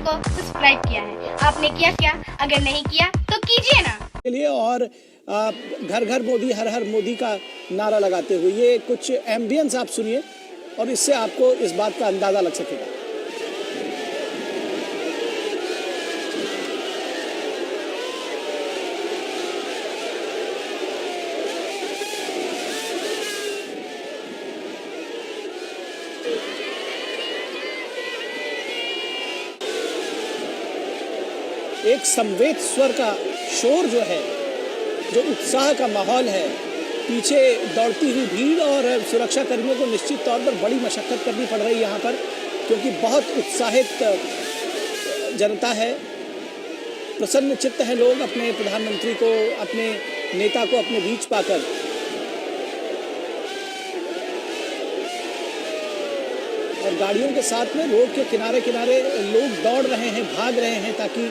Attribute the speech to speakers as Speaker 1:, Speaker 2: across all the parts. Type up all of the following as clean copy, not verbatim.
Speaker 1: को सब्सक्राइब किया है। आपने किया क्या? अगर नहीं किया तो कीजिए ना।
Speaker 2: के लिए और घर घर मोदी हर हर मोदी का नारा लगाते हुए ये कुछ एम्बियंस आप सुनिए और इससे आपको इस बात का अंदाजा लग सकेगा। एक समवेत स्वर का शोर जो है, जो उत्साह का माहौल है, पीछे दौड़ती हुई भीड़ और सुरक्षा कर्मियों को निश्चित तौर पर बड़ी मशक्कत करनी पड़ रही है यहाँ पर, क्योंकि बहुत उत्साहित जनता है, प्रसन्न चित्त है लोग अपने प्रधानमंत्री को, अपने नेता को अपने बीच पाकर। और गाड़ियों के साथ में रोड के किनारे किनारे लोग दौड़ रहे हैं, भाग रहे हैं ताकि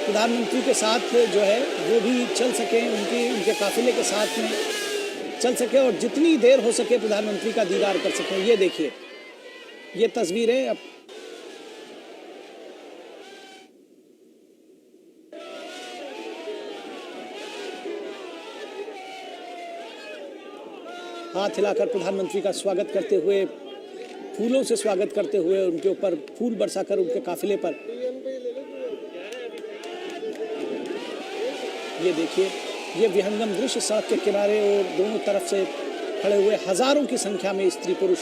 Speaker 2: प्रधानमंत्री के साथ जो है वो भी चल सकें, उनके काफिले के साथ में चल सके और जितनी देर हो सके प्रधानमंत्री का दीदार कर सकें। ये देखिए, ये तस्वीरें अब हाथ हिलाकर प्रधानमंत्री का स्वागत करते हुए, फूलों से स्वागत करते हुए, उनके ऊपर फूल बरसाकर उनके काफिले पर। ये देखिए, ये विहंगम दृश्य सड़क के किनारे और दोनों तरफ से खड़े हुए हजारों की संख्या में स्त्री पुरुष,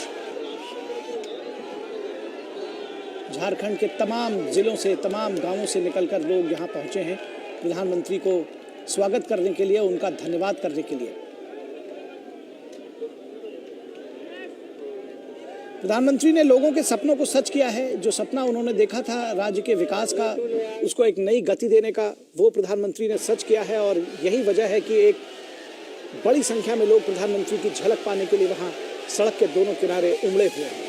Speaker 2: झारखंड के तमाम जिलों से, तमाम गांवों से निकलकर लोग यहाँ पहुंचे हैं प्रधानमंत्री को स्वागत करने के लिए, उनका धन्यवाद करने के लिए। प्रधानमंत्री ने लोगों के सपनों को सच किया है। जो सपना उन्होंने देखा था राज्य के विकास का, उसको एक नई गति देने का, वो प्रधानमंत्री ने सच किया है। और यही वजह है कि एक बड़ी संख्या में लोग प्रधानमंत्री की झलक पाने के लिए वहां सड़क के दोनों किनारे उमड़े हुए हैं।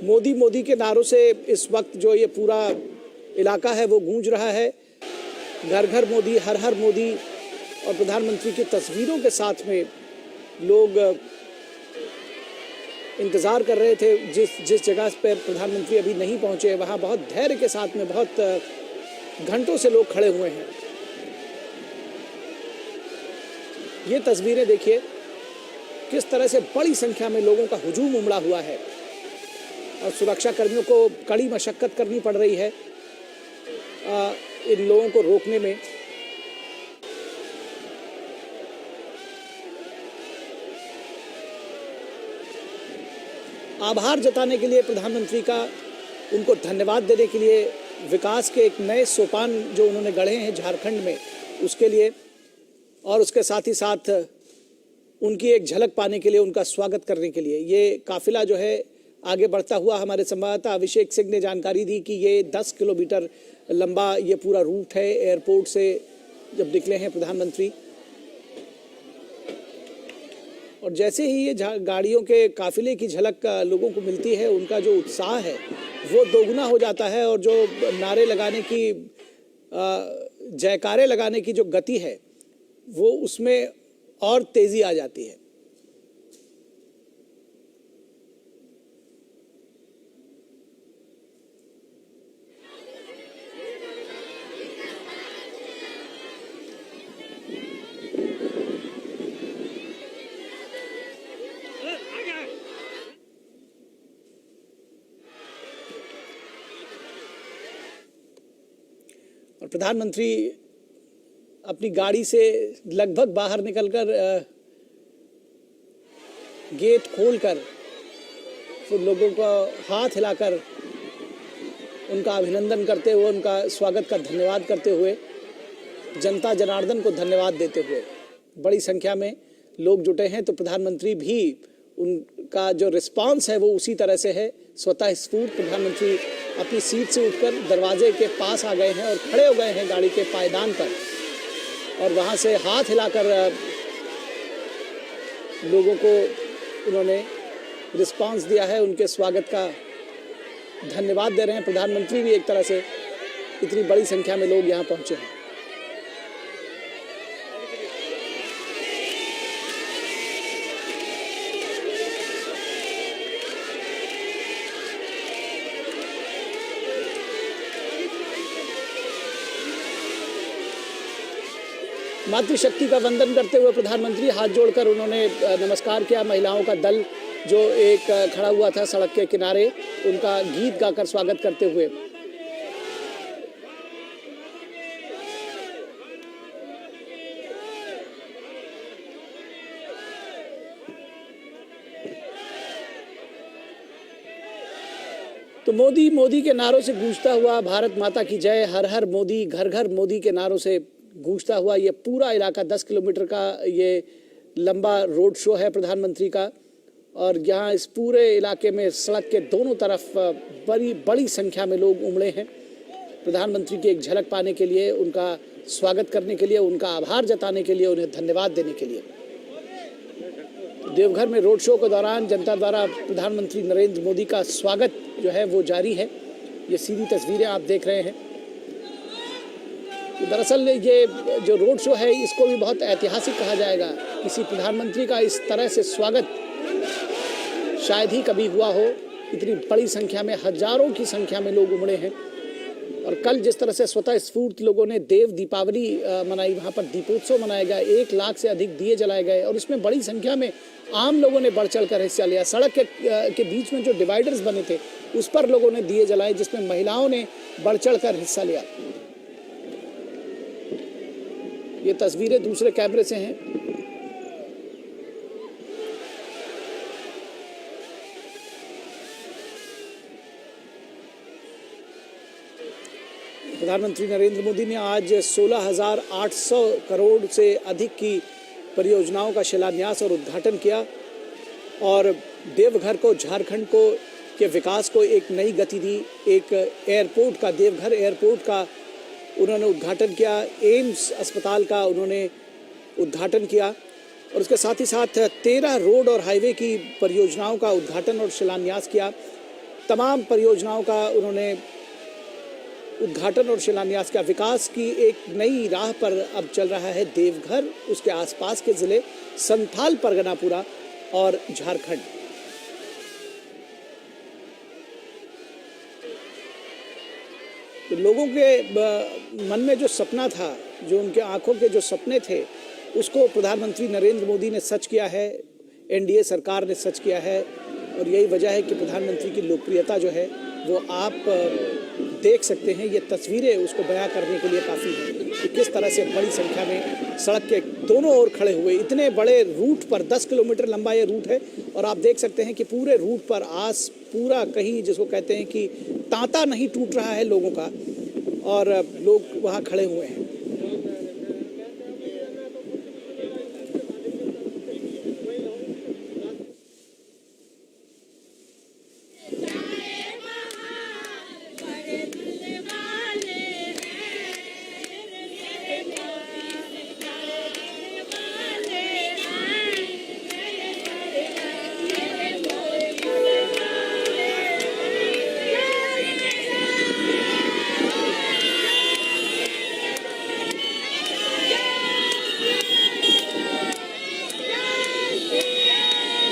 Speaker 2: मोदी मोदी के नारों से इस वक्त जो ये पूरा इलाका है वो गूंज रहा है। घर घर मोदी, हर हर मोदी और प्रधानमंत्री की तस्वीरों के साथ में लोग इंतज़ार कर रहे थे। जिस जगह पर प्रधानमंत्री अभी नहीं पहुंचे, वहाँ बहुत धैर्य के साथ में बहुत घंटों से लोग खड़े हुए हैं। ये तस्वीरें देखिए, किस तरह से बड़ी संख्या में लोगों का हुजूम उमड़ा हुआ है और सुरक्षा कर्मियों को कड़ी मशक्कत करनी पड़ रही है इन लोगों को रोकने में। आभार जताने के लिए प्रधानमंत्री का, उनको धन्यवाद देने के लिए, विकास के एक नए सोपान जो उन्होंने गढ़े हैं झारखंड में, उसके लिए, और उसके साथ ही साथ उनकी एक झलक पाने के लिए, उनका स्वागत करने के लिए ये काफिला जो है आगे बढ़ता हुआ। हमारे संवाददाता अभिषेक सिंह ने जानकारी दी कि ये 10 किलोमीटर लंबा ये पूरा रूट है। एयरपोर्ट से जब निकले हैं प्रधानमंत्री, और जैसे ही ये गाड़ियों के काफिले की झलक लोगों को मिलती है, उनका जो उत्साह है वो दोगुना हो जाता है और जो नारे लगाने की, जयकारे लगाने की जो गति है वो उसमें और तेजी आ जाती है। और प्रधानमंत्री अपनी गाड़ी से लगभग बाहर निकलकर गेट खोलकर फिर लोगों को हाथ हिलाकर उनका अभिनंदन करते हुए, उनका स्वागत का धन्यवाद करते हुए, जनता जनार्दन को धन्यवाद देते हुए बड़ी संख्या में लोग जुटे हैं। तो प्रधानमंत्री भी, उनका जो रिस्पांस है वो उसी तरह से है, स्वतः स्फूर्त। प्रधानमंत्री अपनी सीट से उठकर दरवाजे के पास आ गए हैं और खड़े हो गए हैं गाड़ी के पायदान पर, और वहां से हाथ हिलाकर लोगों को उन्होंने रिस्पांस दिया है, उनके स्वागत का धन्यवाद दे रहे हैं। प्रधानमंत्री भी एक तरह से, इतनी बड़ी संख्या में लोग यहाँ पहुंचे हैं। मातृशक्ति का वंदन करते हुए प्रधानमंत्री हाथ जोड़कर उन्होंने नमस्कार किया। महिलाओं का दल जो एक खड़ा हुआ था सड़क के किनारे, उनका गीत गाकर स्वागत करते हुए। तो मोदी मोदी के नारों से गूंजता हुआ भारत माता की जय, हर हर मोदी, घर घर मोदी के नारों से गूंजता हुआ ये पूरा इलाका 10 किलोमीटर का ये लंबा रोड शो है प्रधानमंत्री का। और यहाँ इस पूरे इलाके में सड़क के दोनों तरफ बड़ी संख्या में लोग उमड़े हैं प्रधानमंत्री की एक झलक पाने के लिए, उनका स्वागत करने के लिए, उनका आभार जताने के लिए, उन्हें धन्यवाद देने के लिए। देवघर में रोड शो के दौरान जनता द्वारा प्रधानमंत्री नरेंद्र मोदी का स्वागत जो है वो जारी है। ये सीधी तस्वीरें आप देख रहे हैं। तो दरअसल ये जो रोड शो है इसको भी बहुत ऐतिहासिक कहा जाएगा। किसी प्रधानमंत्री का इस तरह से स्वागत शायद ही कभी हुआ हो। इतनी बड़ी संख्या में, हजारों की संख्या में लोग उमड़े हैं। और कल जिस तरह से स्वतः स्फूर्त लोगों ने देव दीपावली मनाई, वहाँ पर दीपोत्सव मनाया गया, 1 लाख से अधिक दिए जलाए गए और इसमें बड़ी संख्या में आम लोगों ने बढ़ चढ़ कर हिस्सा लिया। सड़क के बीच में जो डिवाइडर्स बने थे उस पर लोगों ने दिए जलाए, जिसमें महिलाओं ने बढ़ चढ़ कर हिस्सा लिया। ये तस्वीरें दूसरे कैमरे से हैं। प्रधानमंत्री नरेंद्र मोदी ने आज 16,800 करोड़ से अधिक की परियोजनाओं का शिलान्यास और उद्घाटन किया और देवघर को, झारखंड को के विकास को एक नई गति दी। एक एयरपोर्ट का, देवघर एयरपोर्ट का उन्होंने उद्घाटन किया। एम्स अस्पताल का उन्होंने उद्घाटन किया और उसके साथ ही साथ 13 रोड और हाईवे की परियोजनाओं का उद्घाटन और शिलान्यास किया। तमाम परियोजनाओं का उन्होंने उद्घाटन और शिलान्यास किया। विकास की एक नई राह पर अब चल रहा है देवघर, उसके आसपास के जिले, संथाल परगना पूरा और झारखंड। तो लोगों के मन में जो सपना था, जो उनके आंखों के जो सपने थे, उसको प्रधानमंत्री नरेंद्र मोदी ने सच किया है, एनडीए सरकार ने सच किया है। और यही वजह है कि प्रधानमंत्री की लोकप्रियता जो है वो आप देख सकते हैं। ये तस्वीरें उसको बयां करने के लिए काफ़ी हैं कि किस तरह से बड़ी संख्या में सड़क के दोनों ओर खड़े हुए, इतने बड़े रूट पर, 10 किलोमीटर लंबा ये रूट है और आप देख सकते हैं कि पूरे रूट पर पूरा कहीं जिसको कहते हैं कि तांता नहीं टूट रहा है लोगों का, और लोग वहाँ खड़े हुए हैं।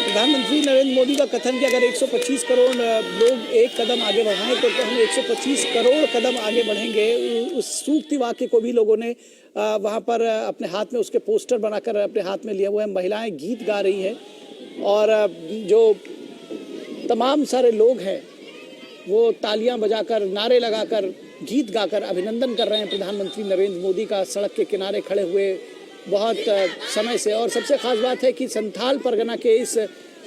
Speaker 2: प्रधानमंत्री नरेंद्र मोदी का कथन कि अगर 125 करोड़ लोग एक कदम आगे बढ़ाएं तो हम 125 करोड़ कदम आगे बढ़ेंगे। उस सूक्ति वाक्य को भी लोगों ने वहाँ पर अपने हाथ में, उसके पोस्टर बनाकर अपने हाथ में लिया हुआ है। महिलाएं गीत गा रही हैं और जो तमाम सारे लोग हैं वो तालियां बजाकर, नारे लगाकर, गीत गाकर अभिनंदन कर रहे हैं प्रधानमंत्री नरेंद्र मोदी का, सड़क के किनारे खड़े हुए बहुत समय से। और सबसे ख़ास बात है कि संथाल परगना के इस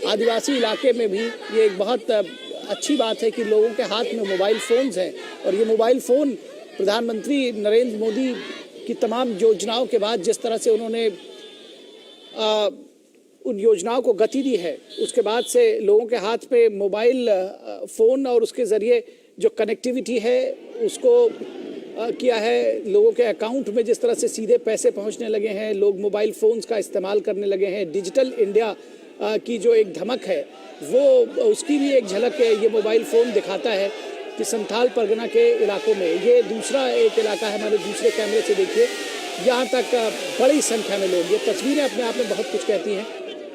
Speaker 2: आदिवासी इलाके में भी ये एक बहुत अच्छी बात है कि लोगों के हाथ में मोबाइल फ़ोन्स हैं और ये मोबाइल फ़ोन प्रधानमंत्री नरेंद्र मोदी की तमाम योजनाओं के बाद जिस तरह से उन्होंने उन योजनाओं को गति दी है, उसके बाद से लोगों के हाथ पे मोबाइल फ़ोन और उसके ज़रिए जो कनेक्टिविटी है उसको किया है। लोगों के अकाउंट में जिस तरह से सीधे पैसे पहुंचने लगे हैं, लोग मोबाइल फ़ोन्स का इस्तेमाल करने लगे हैं। डिजिटल इंडिया की जो एक धमक है वो, उसकी भी एक झलक है ये मोबाइल फ़ोन दिखाता है कि संथाल परगना के इलाकों में, ये दूसरा एक इलाका है, हमारे दूसरे कैमरे से देखिए, यहाँ तक बड़ी संख्या में लोग। ये तस्वीरें अपने आप में बहुत कुछ कहती हैं।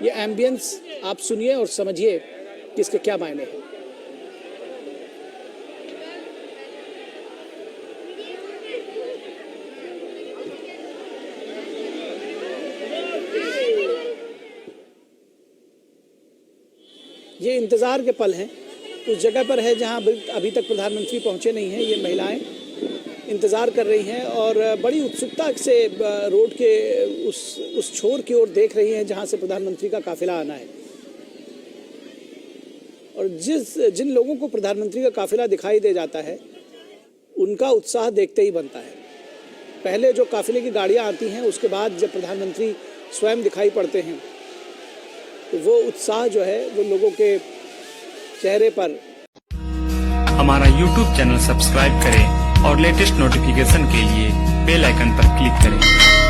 Speaker 2: ये एम्बियंस आप सुनिए और समझिए कि इसके क्या मायने हैं। ये इंतज़ार के पल हैं। उस जगह पर है जहां अभी तक प्रधानमंत्री पहुंचे नहीं हैं। ये महिलाएं इंतज़ार कर रही हैं और बड़ी उत्सुकता से रोड के उस छोर की ओर देख रही हैं जहां से प्रधानमंत्री का काफिला आना है। और जिन लोगों को प्रधानमंत्री का काफिला दिखाई दे जाता है उनका उत्साह देखते ही बनता है। पहले जो काफिले की गाड़ियां आती हैं उसके बाद जब प्रधानमंत्री स्वयं दिखाई पड़ते हैं तो वो उत्साह जो है वो लोगों के चेहरे पर।
Speaker 3: हमारा YouTube चैनल सब्सक्राइब करें और लेटेस्ट नोटिफिकेशन के लिए बेल आइकन पर क्लिक करें।